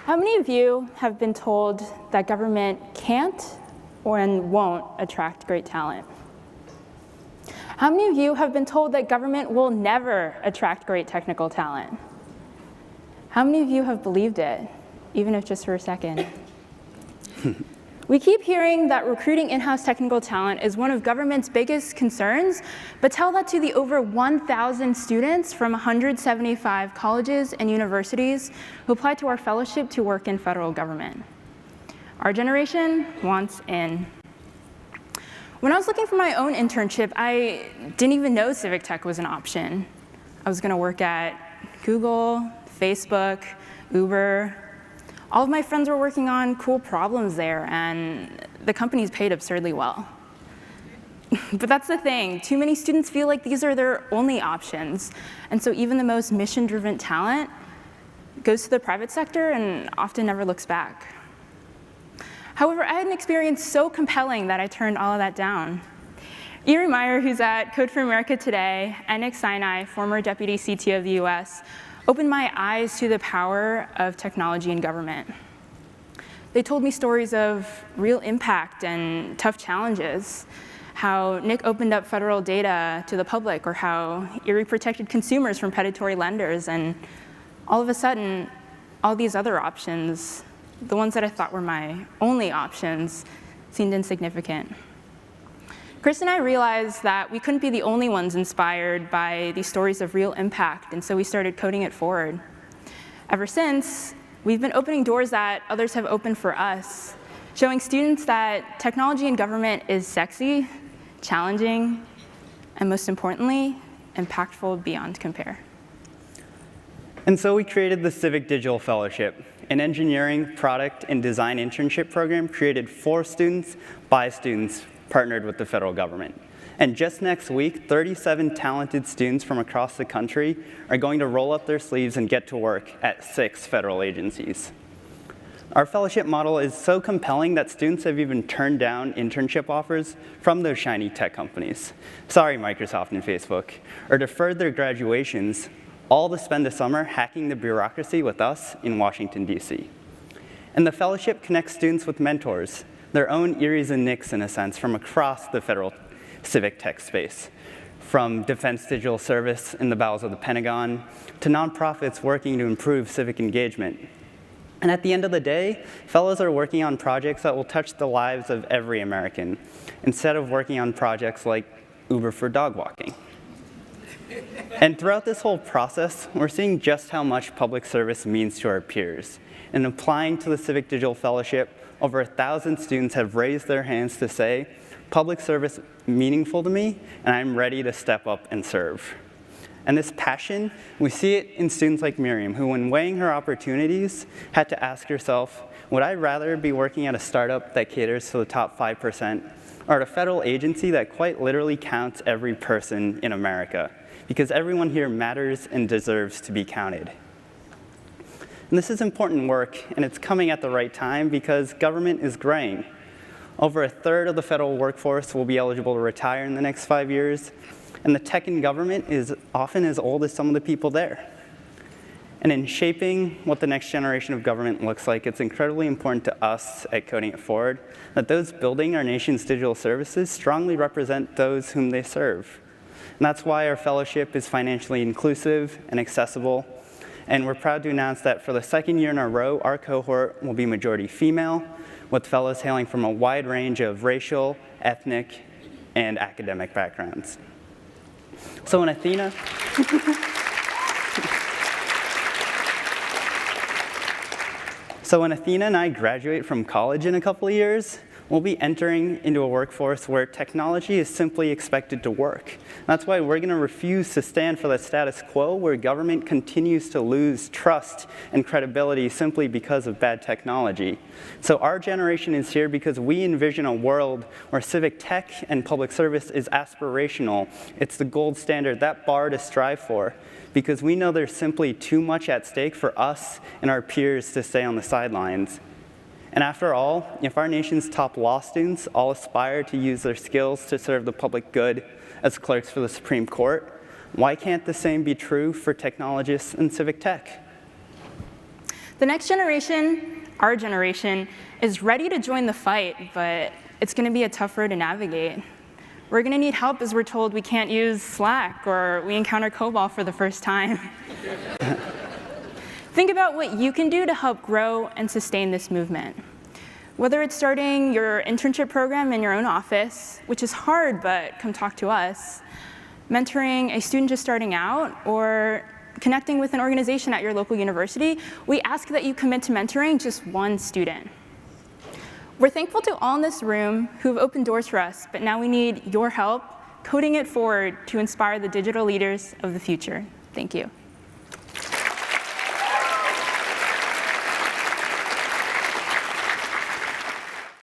How many of you have been told that government can't or and won't attract great talent? How many of you have been told that government will never attract great technical talent? How many of you have believed it, even if just for a second? We keep hearing that recruiting in-house technical talent is one of government's biggest concerns, but tell that to the over 1,000 students from 175 colleges and universities who applied to our fellowship to work in federal government. Our generation wants in. When I was looking for my own internship, I didn't even know civic tech was an option. I was going to work at Google, Facebook, Uber. All of my friends were working on cool problems there, and the companies paid absurdly well. But that's the thing. Too many students feel like these are their only options. And so even the most mission-driven talent goes to the private sector and often never looks back. However, I had an experience so compelling that I turned all of that down. Erie Meyer, who's at Code for America today, and Nick Sinai, former deputy CTO of the US, opened my eyes to the power of technology in government. They told me stories of real impact and tough challenges, how Nick opened up federal data to the public, or how Erie protected consumers from predatory lenders, and all of a sudden, all these other options, the ones that I thought were my only options, seemed insignificant. Chris and I realized that we couldn't be the only ones inspired by these stories of real impact, and so we started coding it forward. Ever since, we've been opening doors that others have opened for us, showing students that technology in government is sexy, challenging, and most importantly, impactful beyond compare. And so we created the Civic Digital Fellowship, an engineering, product, and design internship program created for students, by students, partnered with the federal government. And just next week, 37 talented students from across the country are going to roll up their sleeves and get to work at 6 federal agencies. Our fellowship model is so compelling that students have even turned down internship offers from those shiny tech companies. Sorry, Microsoft and Facebook. Or deferred their graduations, all to spend the summer hacking the bureaucracy with us in Washington, D.C. And the fellowship connects students with mentors, their own Eries and Nicks, in a sense, from across the federal civic tech space, from Defense Digital Service in the bowels of the Pentagon to nonprofits working to improve civic engagement. And at the end of the day, fellows are working on projects that will touch the lives of every American, instead of working on projects like Uber for dog walking. And throughout this whole process, we're seeing just how much public service means to our peers. And applying to the Civic Digital Fellowship, over 1,000 students have raised their hands to say, public service meaningful to me, and I'm ready to step up and serve. And this passion, we see it in students like Miriam, who when weighing her opportunities, had to ask herself, would I rather be working at a startup that caters to the top 5%, or at a federal agency that quite literally counts every person in America? Because everyone here matters and deserves to be counted. And this is important work, and it's coming at the right time because government is graying. Over 1/3 of the federal workforce will be eligible to retire in the next 5 years, and the tech in government is often as old as some of the people there. And in shaping what the next generation of government looks like, it's incredibly important to us at Coding It Forward that those building our nation's digital services strongly represent those whom they serve. And that's why our fellowship is financially inclusive and accessible. And we're proud to announce that for the 2nd year in a row, our cohort will be majority female, with fellows hailing from a wide range of racial, ethnic, and academic backgrounds. So when Athena, and I graduate from college in a couple of years, we'll be entering into a workforce where technology is simply expected to work. That's why we're going to refuse to stand for the status quo where government continues to lose trust and credibility simply because of bad technology. So our generation is here because we envision a world where civic tech and public service is aspirational. It's the gold standard, that bar to strive for, because we know there's simply too much at stake for us and our peers to stay on the sidelines. And after all, if our nation's top law students all aspire to use their skills to serve the public good as clerks for the Supreme Court, why can't the same be true for technologists in civic tech? The next generation, our generation, is ready to join the fight, but it's going to be a tough road to navigate. We're going to need help as we're told we can't use Slack or we encounter COBOL for the first time. Think about what you can do to help grow and sustain this movement. Whether it's starting your internship program in your own office, which is hard, but come talk to us, mentoring a student just starting out, or connecting with an organization at your local university, we ask that you commit to mentoring just one student. We're thankful to all in this room who have opened doors for us, but now we need your help coding it forward to inspire the digital leaders of the future. Thank you.